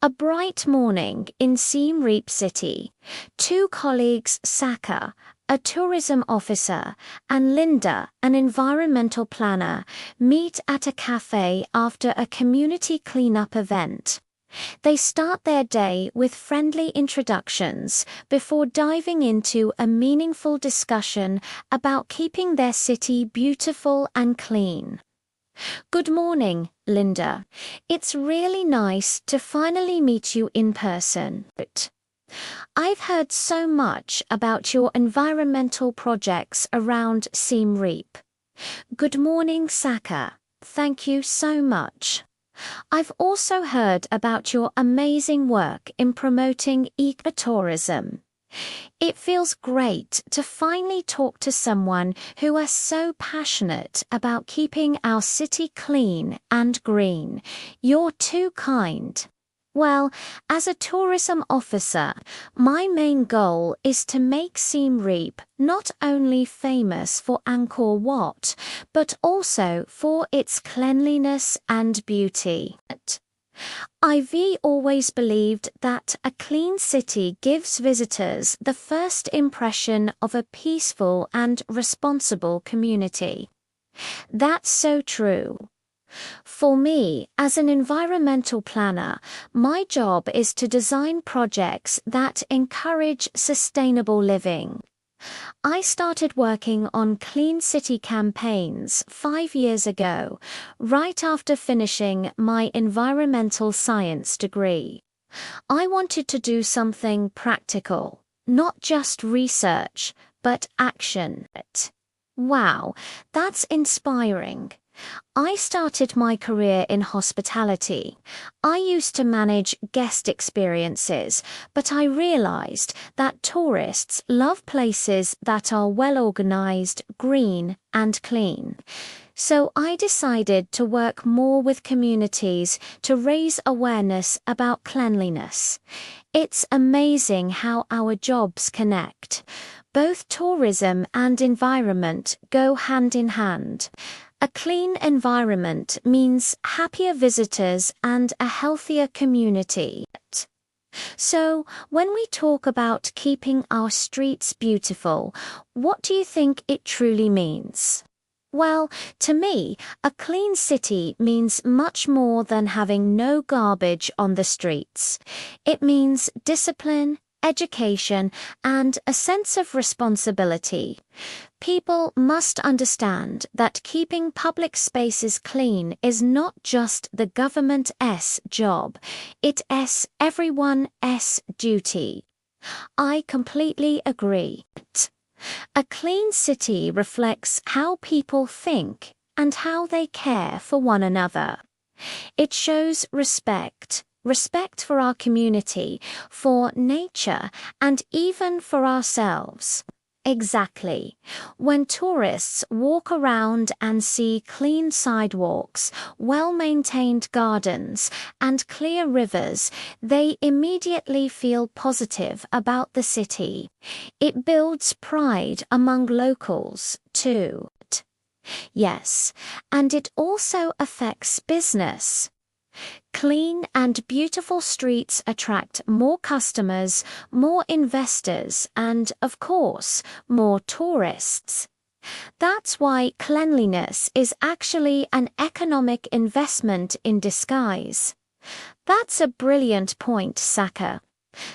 A bright morning in Siem Reap City, two colleagues, Saka, a tourism officer, and Linda, an environmental planner, meet at a cafe after a community cleanup event. They start their day with friendly introductions before diving into a meaningful discussion about keeping their city beautiful and clean. Good morning, Linda. It's really nice to finally meet you in person. I've heard so much about your environmental projects around Siem Reap. Good morning, Saka. Thank you so much. I've also heard about your amazing work in promoting ecotourism. It feels great to finally talk to someone who is so passionate about keeping our city clean and green. You're too kind. Well, as a tourism officer, my main goal is to make Siem Reap not only famous for Angkor Wat, but also for its cleanliness and beauty. I've always believed that a clean city gives visitors the first impression of a peaceful and responsible community. That's so true. For me, as an environmental planner, my job is to design projects that encourage sustainable living. I started working on clean city campaigns 5 years ago, right after finishing my environmental science degree. I wanted to do something practical, not just research, but action. Wow, that's inspiring. I started my career in hospitality. I used to manage guest experiences, but I realized that tourists love places that are well organized, green, and clean. So I decided to work more with communities to raise awareness about cleanliness. It's amazing how our jobs connect. Both tourism and environment go hand in hand. A clean environment means happier visitors and a healthier community. So, when we talk about keeping our streets beautiful, what do you think it truly means? Well, to me, a clean city means much more than having no garbage on the streets. It means discipline, education, and a sense of responsibility. People must understand that keeping public spaces clean is not just the government's job, it is everyone's duty. I completely agree. A clean city reflects how people think and how they care for one another. It shows respect for our community, for nature, and even for ourselves. Exactly. When tourists walk around and see clean sidewalks, well-maintained gardens, and clear rivers, they immediately feel positive about the city. It builds pride among locals, too. Yes, and it also affects business. Clean and beautiful streets attract more customers, more investors, and, of course, more tourists. That's why cleanliness is actually an economic investment in disguise. That's a brilliant point, Saka.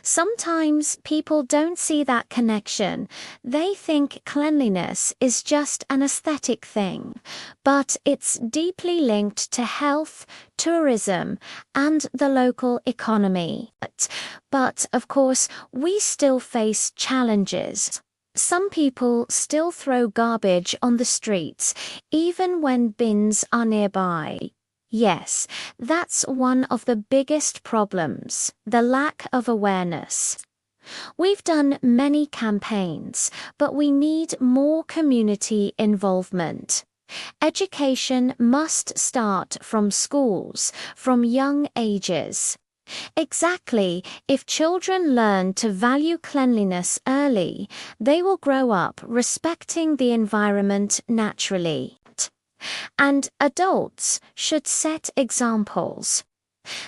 Sometimes people don't see that connection. They think cleanliness is just an aesthetic thing, but it's deeply linked to health, tourism, and the local economy. But of course, we still face challenges. Some people still throw garbage on the streets, even when bins are nearby. Yes, that's one of the biggest problems, the lack of awareness. We've done many campaigns, but we need more community involvement. Education must start from schools, from young ages. Exactly, if children learn to value cleanliness early, they will grow up respecting the environment naturally. And adults should set examples.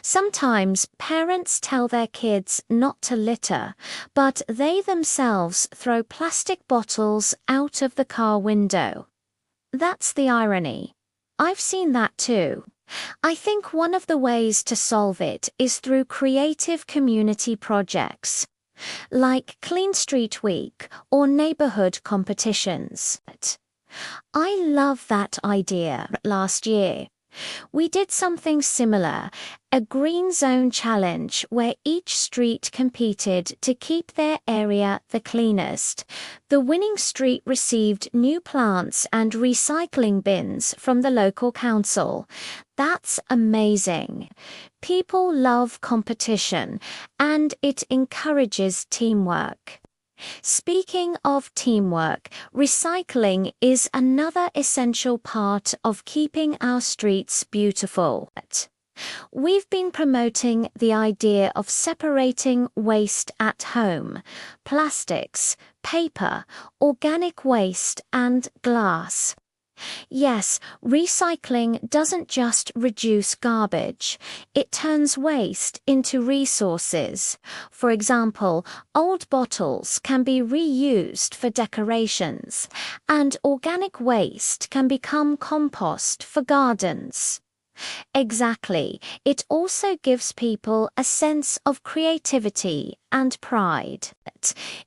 Sometimes parents tell their kids not to litter, but they themselves throw plastic bottles out of the car window. That's the irony. I've seen that too. I think one of the ways to solve it is through creative community projects, like Clean Street Week or neighborhood competitions. I love that idea. Last year, we did something similar, a green zone challenge where each street competed to keep their area the cleanest. The winning street received new plants and recycling bins from the local council. That's amazing. People love competition, and it encourages teamwork. Speaking of teamwork, recycling is another essential part of keeping our streets beautiful. We've been promoting the idea of separating waste at home: plastics, paper, organic waste, and glass. Yes, recycling doesn't just reduce garbage, it turns waste into resources. For example, old bottles can be reused for decorations, and organic waste can become compost for gardens. Exactly. It also gives people a sense of creativity and pride.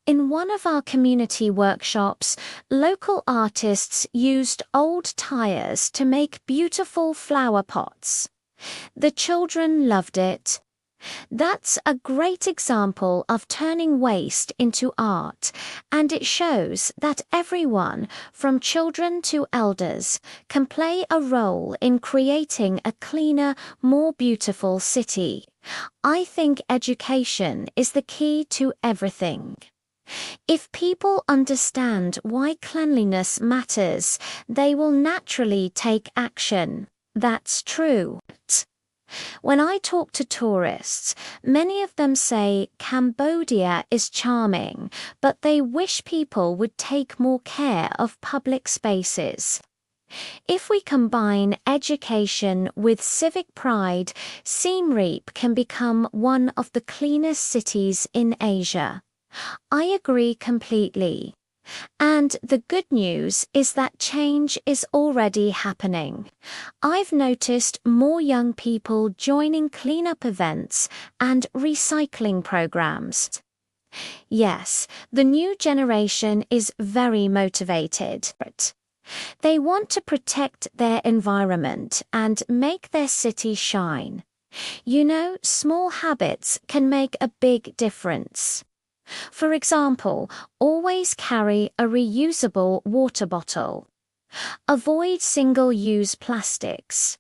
In one of our community workshops, local artists used old tires to make beautiful flower pots. The children loved it. That's a great example of turning waste into art, and it shows that everyone, from children to elders, can play a role in creating a cleaner, more beautiful city. I think education is the key to everything. If people understand why cleanliness matters, they will naturally take action. That's true. When I talk to tourists, many of them say Cambodia is charming, but they wish people would take more care of public spaces. If we combine education with civic pride, Siem Reap can become one of the cleanest cities in Asia. I agree completely. And the good news is that change is already happening. I've noticed more young people joining cleanup events and recycling programs. Yes, the new generation is very motivated. They want to protect their environment and make their city shine. You know, small habits can make a big difference. For example, always carry a reusable water bottle. Avoid single-use plastics.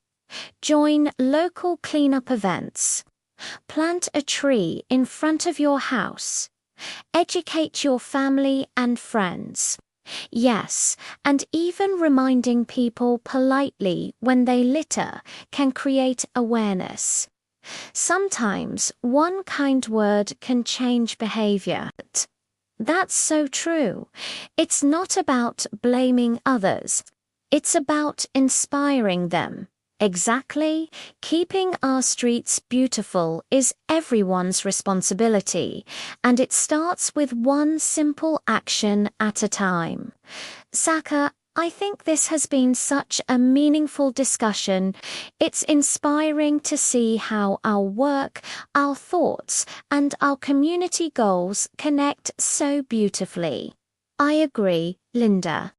Join local cleanup events. Plant a tree in front of your house. Educate your family and friends. Yes, and even reminding people politely when they litter can create awareness. Sometimes one kind word can change behavior. That's so true. It's not about blaming others. It's about inspiring them. Exactly. Keeping our streets beautiful is everyone's responsibility, and it starts with one simple action at a time. Saka, I think this has been such a meaningful discussion. It's inspiring to see how our work, our thoughts, and our community goals connect so beautifully. I agree, Linda.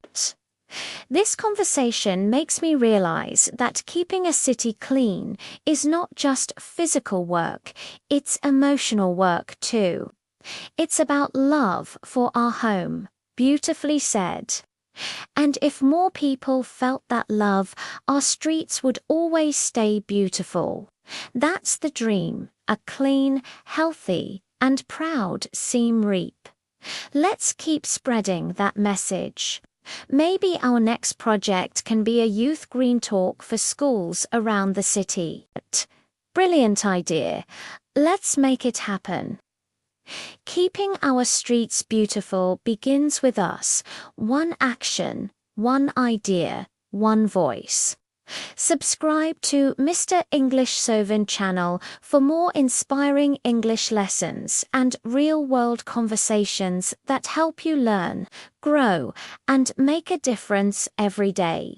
This conversation makes me realize that keeping a city clean is not just physical work, it's emotional work too. It's about love for our home. Beautifully said. And if more people felt that love, our streets would always stay beautiful. That's the dream, a clean, healthy, and proud Siem Reap. Let's keep spreading that message. Maybe our next project can be a youth green talk for schools around the city. Brilliant idea. Let's make it happen. Keeping our streets beautiful begins with us. One action, one idea, one voice. Subscribe to Mr. English Sovann channel for more inspiring English lessons and real-world conversations that help you learn, grow, and make a difference every day.